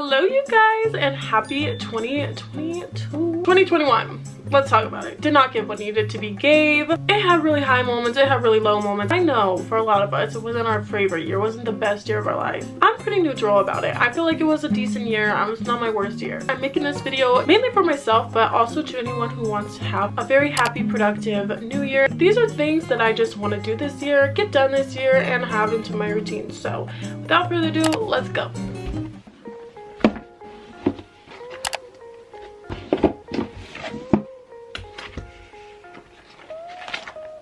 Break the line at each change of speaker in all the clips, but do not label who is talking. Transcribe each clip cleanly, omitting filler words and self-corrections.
Hello you guys, and happy 2021. Let's talk about it. Did not get what needed to be gave. It had really high moments, it had really low moments. I know for a lot of us it wasn't our favorite year, it wasn't the best year of our life. I'm pretty neutral about it. I feel like it was a decent year. It was not my worst year. I'm making this video mainly for myself, but also to anyone who wants to have a very happy, productive new year. These are things that I just want to do this year, get done this year, and have into my routine. So without further ado, let's go.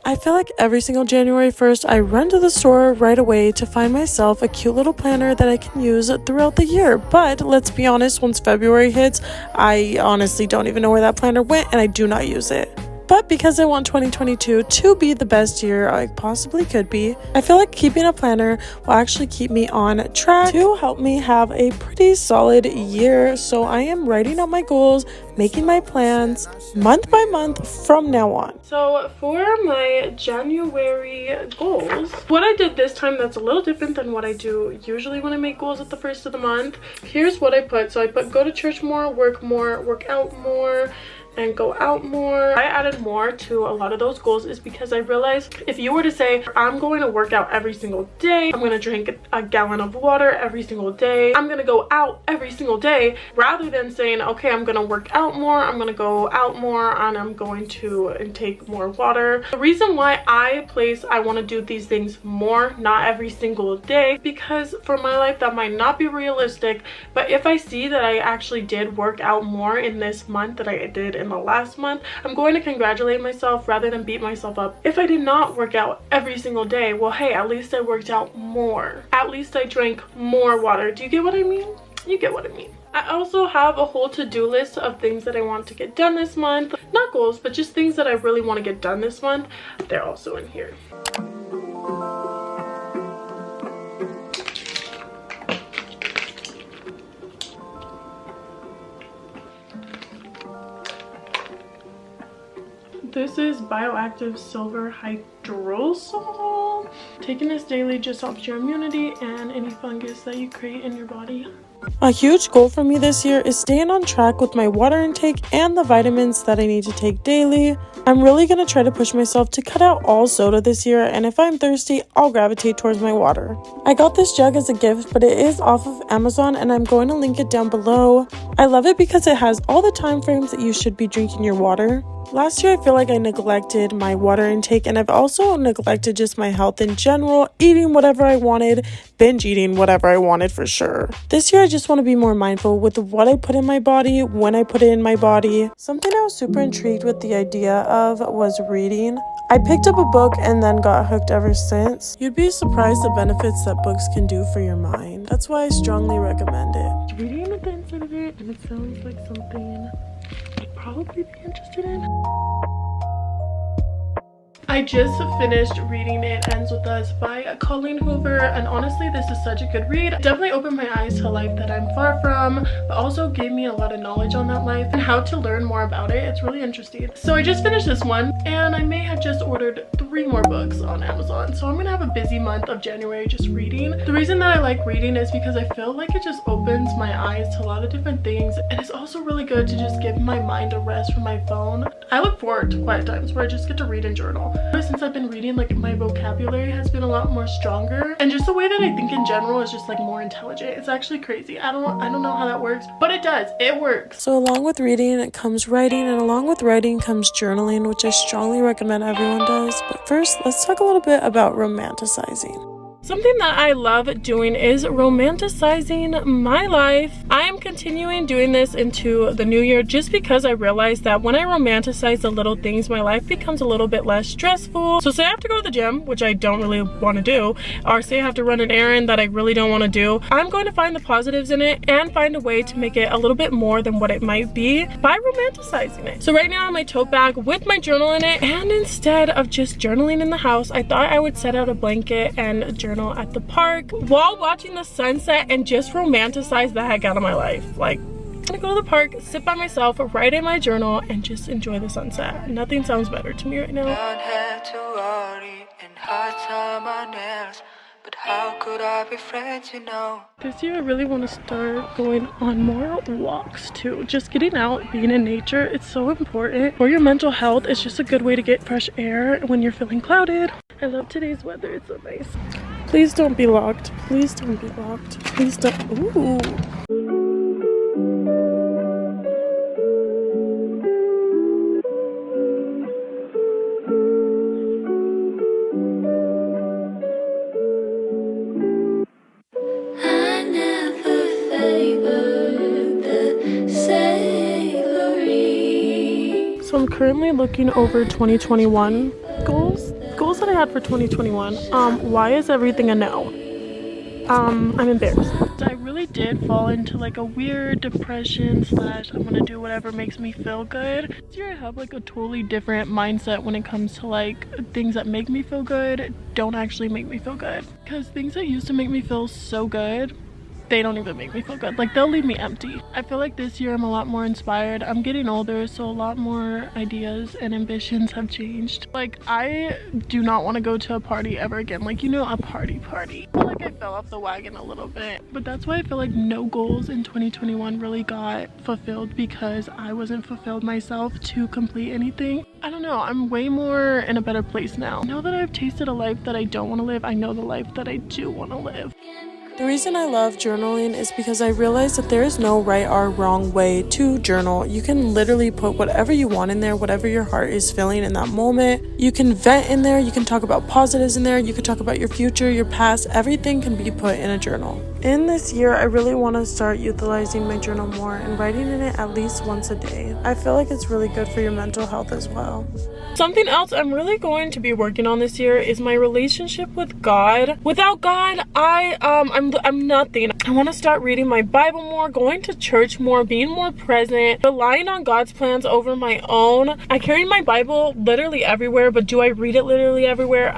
I feel like every single January 1st, I run to the store right away to find myself a cute little planner that I can use throughout the year. But let's be honest, once February hits, I honestly don't even know where that planner went and I do not use it. But because I want 2022 to be the best year I possibly could be, I feel like keeping a planner will actually keep me on track to help me have a pretty solid year. So I am writing out my goals, making my plans month by month from now on. So for my January goals, what I did this time that's a little different than what I do usually when I make goals at the first of the month. Here's what I put. So I put go to church more, work out more, and go out more. I added more to a lot of those goals is because I realized if you were to say I'm going to work out every single day, I'm going to drink a gallon of water every single day, I'm going to go out every single day, rather than saying okay, I'm going to work out more, I'm going to go out more, and I'm going to intake more water. The reason why I want to do these things more, not every single day, because for my life that might not be realistic. But if I see that I actually did work out more in this month than I did in the last month, I'm going to congratulate myself rather than beat myself up. If I did not work out every single day, well hey, at least I worked out more, at least I drank more water. Do you get what I mean? You get what I mean. I also have a whole to-do list of things that I want to get done this month. Not goals, but just things that I really want to get done this month. They're also in here. This is bioactive silver hydrosol. Taking this daily just helps your immunity and any fungus that you create in your body. A huge goal for me this year is staying on track with my water intake and the vitamins that I need to take daily. I'm really going to try to push myself to cut out all soda this year, and if I'm thirsty, I'll gravitate towards my water. I got this jug as a gift, but it is off of Amazon and I'm going to link it down below. I love it because it has all the time frames that you should be drinking your water. Last year, I feel like I neglected my water intake, and I've also neglected just my health in general, eating whatever I wanted, binge eating whatever I wanted for sure. This year, I just want to be more mindful with what I put in my body, when I put it in my body. Something I was super intrigued with the idea of was reading. I picked up a book and then got hooked ever since. You'd be surprised the benefits that books can do for your mind. That's why I strongly recommend it. Reading the inside of it, and it sounds like something I'd probably be interested in. I just finished reading It Ends With Us by Colleen Hoover, and honestly this is such a good read. Definitely opened my eyes to a life that I'm far from, but also gave me a lot of knowledge on that life and how to learn more about it. It's really interesting. So I just finished this one, and I may have just ordered 3 more books on Amazon, so I'm gonna have a busy month of January just reading. The reason that I like reading is because I feel like it just opens my eyes to a lot of different things, and it's also really good to just give my mind a rest from my phone. I look forward to quiet times where I just get to read and journal. Since I've been reading, like my vocabulary has been a lot more stronger, and just the way that I think in general is just like more intelligent. It's actually crazy. I don't know how that works, but it does. It works. So along with reading comes writing, and along with writing comes journaling, which I strongly recommend everyone does. But first, let's talk a little bit about romanticizing. Something that I love doing is romanticizing my life. I am continuing doing this into the new year just because I realized that when I romanticize the little things, my life becomes a little bit less stressful. So say I have to go to the gym, which I don't really want to do, or say I have to run an errand that I really don't want to do, I'm going to find the positives in it and find a way to make it a little bit more than what it might be by romanticizing it. So right now I have my tote bag with my journal in it, and instead of just journaling in the house, I thought I would set out a blanket and journal at the park while watching the sunset and just romanticize the heck out of my life. Like, I'm gonna go to the park, sit by myself, write in my journal, and just enjoy the sunset. Nothing sounds better to me right now. Don't have to worry and hard time on nails, but
How could I be friends, you know?
This year I really want to start going on more walks too. Just getting out, being in nature, it's so important for your mental health. It's just a good way to get fresh air when you're feeling clouded. I love today's weather, it's so nice. Please don't be locked. Please don't be locked. Please don't. Ooh. So I'm currently looking over 2021 goals that I had for 2021. Why is everything a no? I'm embarrassed. I really did fall into like a weird depression / I'm gonna do whatever makes me feel good. This year I have like a totally different mindset when it comes to like things that make me feel good don't actually make me feel good, because things that used to make me feel so good, they don't even make me feel good. Like, they'll leave me empty. I feel like this year I'm a lot more inspired. I'm getting older, so a lot more ideas and ambitions have changed. Like, I do not want to go to a party ever again. Like, you know, a party. I feel like I fell off the wagon a little bit. But that's why I feel like no goals in 2021 really got fulfilled, because I wasn't fulfilled myself to complete anything. I don't know. I'm way more in a better place now. Now that I've tasted a life that I don't want to live, I know the life that I do want to live. The reason I love journaling is because I realize that there is no right or wrong way to journal. You can literally put whatever you want in there, whatever your heart is feeling in that moment. You can vent in there, you can talk about positives in there, you can talk about your future, your past, everything can be put in a journal. In this year, I really want to start utilizing my journal more and writing in it at least once a day. I feel like it's really good for your mental health as well. Something else I'm really going to be working on this year is my relationship with God. Without God, I'm nothing. I want to start reading my Bible more, going to church more, being more present, relying on God's plans over my own. I carry my Bible literally everywhere, but do I read it literally everywhere?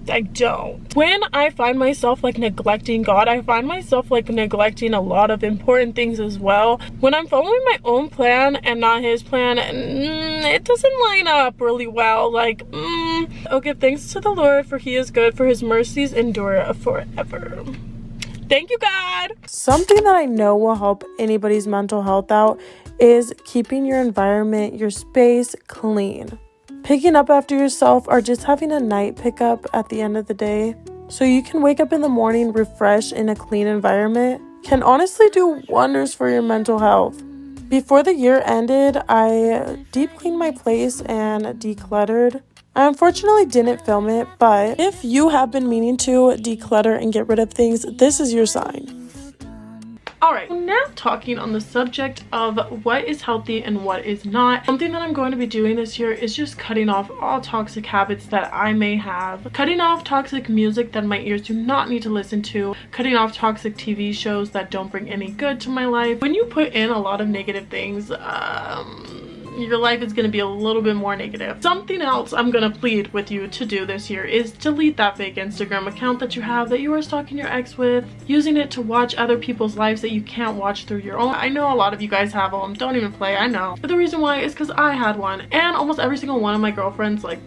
I don't. When I find myself like neglecting God, I find myself like neglecting a lot of important things as well. When I'm following my own plan and not his plan, it doesn't line up really well. Like, oh, give thanks to the Lord, for he is good, for his mercies endure forever. Thank you, God. Something that I know will help anybody's mental health out is keeping your environment, your space clean. Picking up after yourself, or just having a night pickup at the end of the day, so you can wake up in the morning refreshed in a clean environment, can honestly do wonders for your mental health. Before the year ended, I deep cleaned my place and decluttered. I unfortunately didn't film it, but if you have been meaning to declutter and get rid of things, this is your sign. Alright, now talking on the subject of what is healthy and what is not. Something that I'm going to be doing this year is just cutting off all toxic habits that I may have. Cutting off toxic music that my ears do not need to listen to. Cutting off toxic TV shows that don't bring any good to my life. When you put in a lot of negative things, your life is going to be a little bit more negative. Something else I'm going to plead with you to do this year is delete that fake Instagram account that you have, that you are stalking your ex with, using it to watch other people's lives that you can't watch through your own. I know a lot of you guys have them. Don't even play, I know. But the reason why is because I had one, and almost every single one of my girlfriends like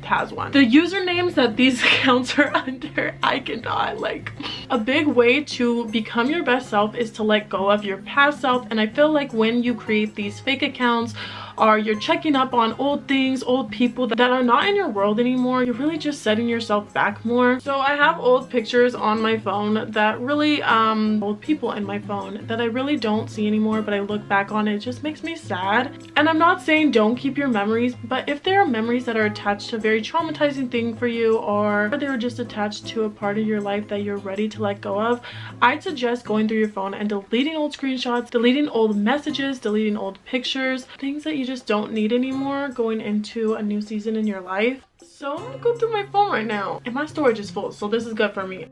has one. The usernames that these accounts are under, I cannot. Like, a big way to become your best self is to let go of your past self, and I feel like when you create these fake accounts, or you're checking up on old things, old people that are not in your world anymore, you're really just setting yourself back more. So I have old pictures on my phone that really, old people in my phone that I really don't see anymore, but I look back on it, it just makes me sad. And I'm not saying don't keep your memories, but if there are memories that are attached to a very traumatizing thing for you, or they were just attached to a part of your life that you're ready to let go of, I'd suggest going through your phone and deleting old screenshots, deleting old messages, deleting old pictures, things that you just don't need anymore going into a new season in your life. So I'm gonna go through my phone right now, and my storage is full, so this is good for me.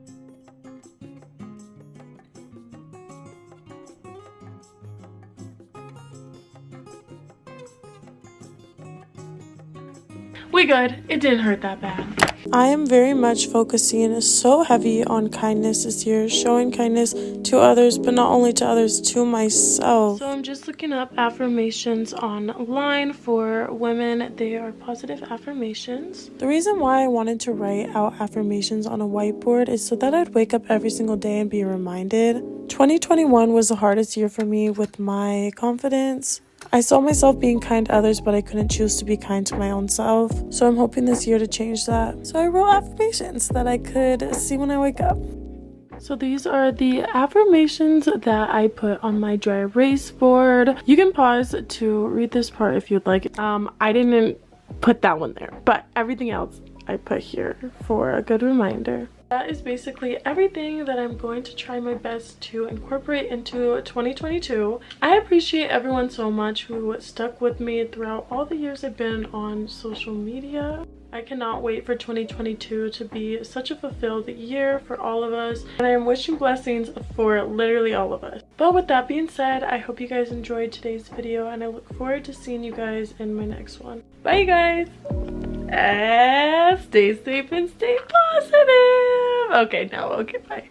We good. It didn't hurt that bad. I am very much focusing so heavy on kindness this year, showing kindness to others, but not only to others, to myself. So I'm just looking up affirmations online for women. They are positive affirmations. The reason why I wanted to write out affirmations on a whiteboard is so that I'd wake up every single day and be reminded. 2021 was the hardest year for me with my confidence. I saw myself being kind to others, but I couldn't choose to be kind to my own self. So I'm hoping this year to change that. So I wrote affirmations that I could see when I wake up. So these are the affirmations that I put on my dry erase board. You can pause to read this part if you'd like. I didn't put that one there, but everything else I put here for a good reminder. That is basically everything that I'm going to try my best to incorporate into 2022. I appreciate everyone so much who stuck with me throughout all the years I've been on social media. I cannot wait for 2022 to be such a fulfilled year for all of us, and I am wishing blessings for literally all of us. But with that being said, I hope you guys enjoyed today's video, and I look forward to seeing you guys in my next one. Bye, you guys! And stay safe and stay positive. Okay, bye.